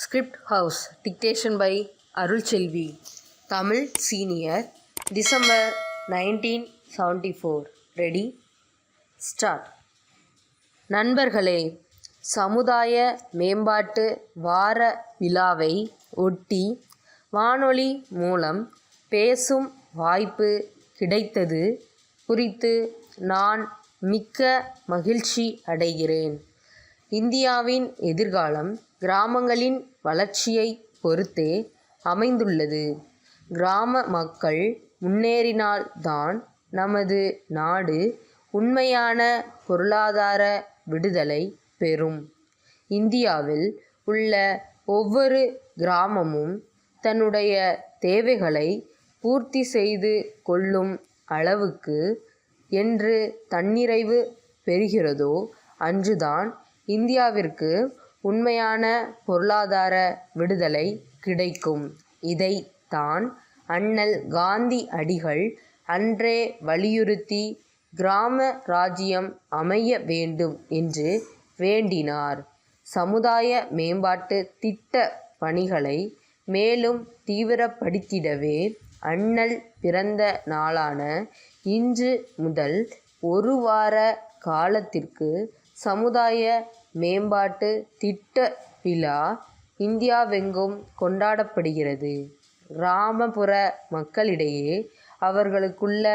Script House. Dictation by Arulchelvi. Tamil Senior. December 1974. Ready? Start. நண்பர்களே, சமுதாய மேம்பாட்டு வார விழாவை ஒட்டி வானொலி மூலம் பேசும் வாய்ப்பு கிடைத்தது குறித்து நான் மிக்க மகிழ்ச்சி அடைகிறேன். இந்தியாவின் எதிர்காலம் கிராமங்களின் வளர்ச்சியை பொறுத்தே அமைந்துள்ளது. கிராம மக்கள் முன்னேறினால்தான் நமது நாடு உண்மையான பொருளாதார விடுதலை பெறும். இந்தியாவில் உள்ள ஒவ்வொரு கிராமமும் தன்னுடைய தேவைகளை பூர்த்தி செய்து கொள்ளும் அளவுக்கு என்று தன்னிறைவு பெறுகிறதோ அன்றுதான் இந்தியாவிற்கு உண்மையான பொருளாதார விடுதலை கிடைக்கும். இதைத்தான் அண்ணல் காந்தி அடிகள் அன்றே வலியுறுத்தி கிராம ராஜ்யம் அமைய வேண்டும் என்று வேண்டினார். சமுதாய மேம்பாட்டு திட்ட பணிகளை மேலும் தீவிரப்படுத்திடவே அண்ணல் பிறந்த நாளான இன்று முதல் ஒரு வார காலத்திற்கு சமுதாய மேம்பாட்டு திட்ட விழா இந்தியாவெங்கும் கொண்டாடப்படுகிறது. கிராமப்புற மக்களிடையே அவர்களுக்குள்ள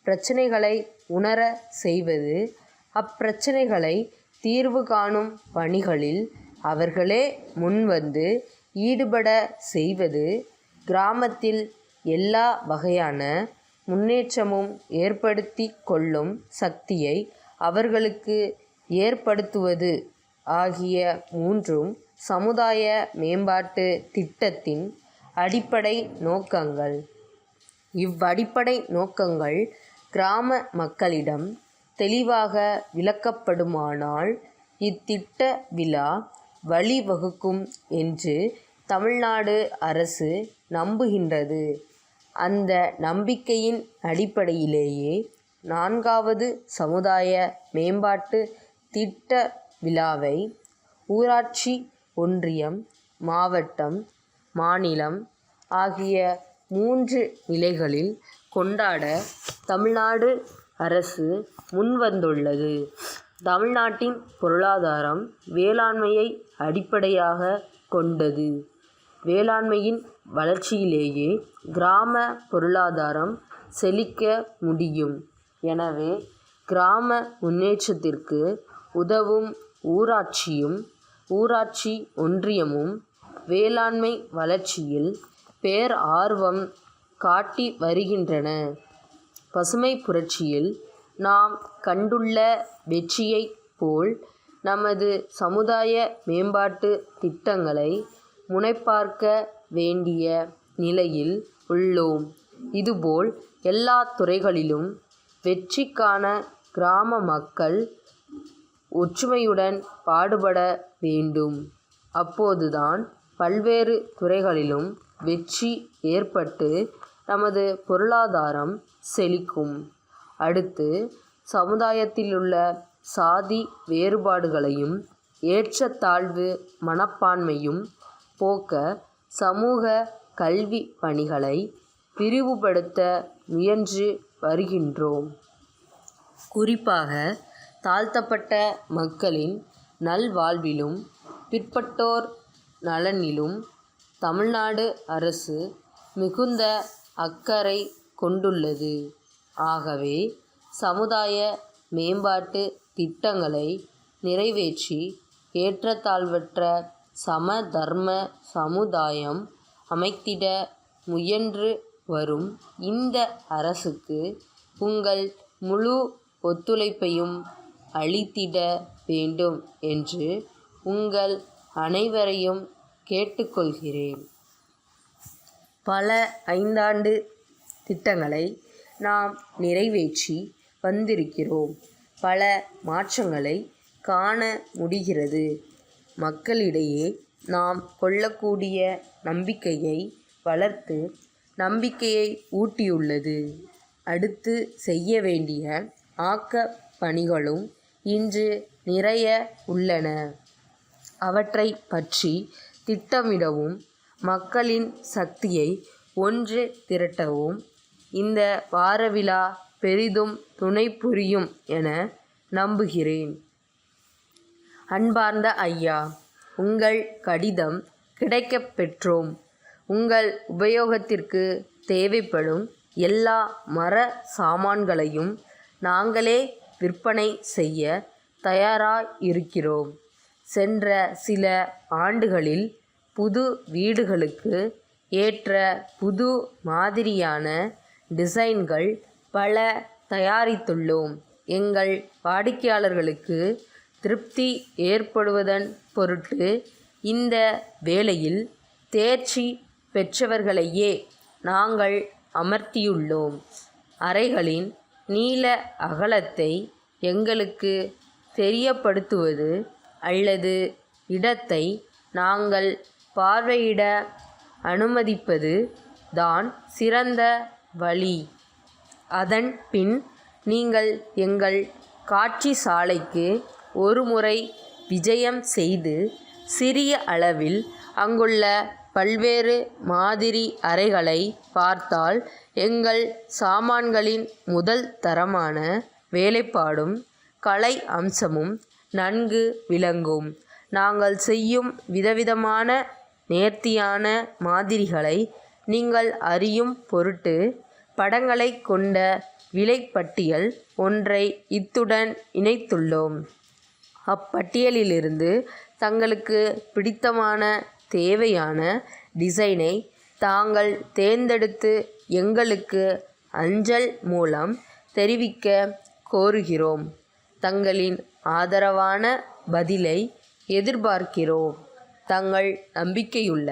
பிரச்சனைகளை உணர செய்வது, அப்பிரச்சனைகளை தீர்வு காணும் பணிகளில் அவர்களே முன்வந்து ஈடுபட செய்வது, கிராமத்தில் எல்லா வகையான முன்னேற்றமும் ஏற்படுத்தி கொள்ளும் சக்தியை அவர்களுக்கு ஏற்படுத்துவது ஆகிய மூன்றும் சமுதாய மேம்பாட்டு திட்டத்தின் அடிப்படை நோக்கங்கள். இவ்வடிப்படை நோக்கங்கள் கிராம மக்களிடம் தெளிவாக விளக்கப்படுமானால் இத்திட்ட விழா வழிவகுக்கும் என்று தமிழ்நாடு அரசு நம்புகின்றது. அந்த நம்பிக்கையின் அடிப்படையிலேயே 4வது சமுதாய மேம்பாட்டு திட்ட விழாவை ஊராட்சி, ஒன்றியம், மாவட்டம், மாநிலம் ஆகிய 3 நிலைகளில் கொண்டாட தமிழ்நாடு அரசு முன்வந்துள்ளது. தமிழ்நாட்டின் பொருளாதாரம் வேளாண்மையை அடிப்படையாக கொண்டது. வேளாண்மையின் வளர்ச்சியிலேயே கிராம பொருளாதாரம் செழிக்க முடியும். எனவே கிராம முன்னேற்றத்திற்கு உதவும் ஊராட்சியும், ஊராட்சி ஒன்றியமும் வேளாண்மை வளர்ச்சியில் பேரார்வம் காட்டி வருகின்றன. பசுமை புரட்சியில் நாம் கண்டுள்ள வெற்றியைப் போல் நமது சமுதாய மேம்பாட்டு திட்டங்களை முனைப்பார்க்க வேண்டிய நிலையில் உள்ளோம். இதுபோல் எல்லா துறைகளிலும் வெற்றிக்கான கிராம மக்கள் ஒற்றுமையுடன் பாடுபட வேண்டும். அப்போதுதான் பல்வேறு துறைகளிலும் வெற்றி ஏற்பட்டு நமது பொருளாதாரம் செழிக்கும். அடுத்து, சமுதாயத்திலுள்ள சாதி வேறுபாடுகளையும் ஏற்றத்தாழ்வு மனப்பான்மையும் போக்க சமூக கல்வி பணிகளை விரிவுபடுத்த முயன்று வருகின்றோம். குறிப்பாக தாழ்த்தப்பட்ட மக்களின் நல்வாழ்விலும் பிற்பட்டோர் நலனிலும் தமிழ்நாடு அரசு மிகுந்த அக்கறை கொண்டுள்ளது. ஆகவே சமுதாய மேம்பாட்டு திட்டங்களை நிறைவேற்றி ஏற்றத்தாழ்வற்ற சமதர்ம சமுதாயம் அமைத்திட முயன்று வரும் இந்த அரசுக்கு உங்கள் முழு ஒத்துழைப்பையும் அளித்திட வேண்டும் என்று உங்கள் அனைவரையும் கேட்டுக்கொள்கிறேன். பல 5 ஆண்டு திட்டங்களை நாம் நிறைவேற்றி வந்திருக்கிறோம். பல மாற்றங்களை காண முடிகிறது. மக்களிடையே நாம் கொள்ளக்கூடிய நம்பிக்கையை வளர்த்து நம்பிக்கையை ஊட்டியுள்ளது. அடுத்து செய்ய வேண்டிய ஆக்கப் பணிகளும் இன்று நிறைய உள்ளன. அவற்றை பற்றி திட்டமிடவும் மக்களின் சக்தியை ஒன்று திரட்டவும் இந்த வாரவிழா பெரிதும் துணை புரியும் என நம்புகிறேன். அன்பார்ந்த ஐயா, உங்கள் கடிதம் கிடைக்கப் பெற்றோம். உங்கள் உபயோகத்திற்கு தேவைப்படும் எல்லா மர சாமான்களையும் நாங்களே விற்பனை செய்ய தயாராயிருக்கிறோம். சென்ற சில ஆண்டுகளில் புது வீடுகளுக்கு ஏற்ற புது மாதிரியான டிசைன்கள் பல தயாரித்துள்ளோம். எங்கள் வாடிக்கையாளர்களுக்கு திருப்தி ஏற்படுவதன் பொருட்டு இந்த வேலையில் தேர்ச்சி பெற்றவர்களையே நாங்கள் அமர்த்தியுள்ளோம். அறைகளின் நீள அகலத்தை எங்களுக்கு தெரியப்படுத்துவது அல்லது இடத்தை நாங்கள் பார்வையிட அனுமதிப்பது தான் சிறந்த வழி. அதன் பின் நீங்கள் எங்கள் காட்சி சாலைக்கு ஒருமுறை விஜயம் செய்து சிறிய அளவில் அங்குள்ள பல்வேறு மாதிரி அறைகளை பார்த்தால் எங்கள் சாமான்களின் முதல் தரமான வேலைப்பாடும் கலை அம்சமும் நன்கு விளங்கும். நாங்கள் செய்யும் விதவிதமான நேர்த்தியான மாதிரிகளை நீங்கள் அறியும் பொருட்டு படங்களை கொண்ட விலைப்பட்டியல் ஒன்றை இத்துடன் இணைத்துள்ளோம். அப்பட்டியலிலிருந்து தங்களுக்கு பிடித்தமான தேவையான டிசைனை தாங்கள் தேர்ந்தெடுத்து எங்களுக்கு அஞ்சல் மூலம் தெரிவிக்க கோருகிறோம். தங்களின் ஆதரவான பதிலை எதிர்பார்க்கிறோம். தங்கள் நம்பிக்கையுள்ள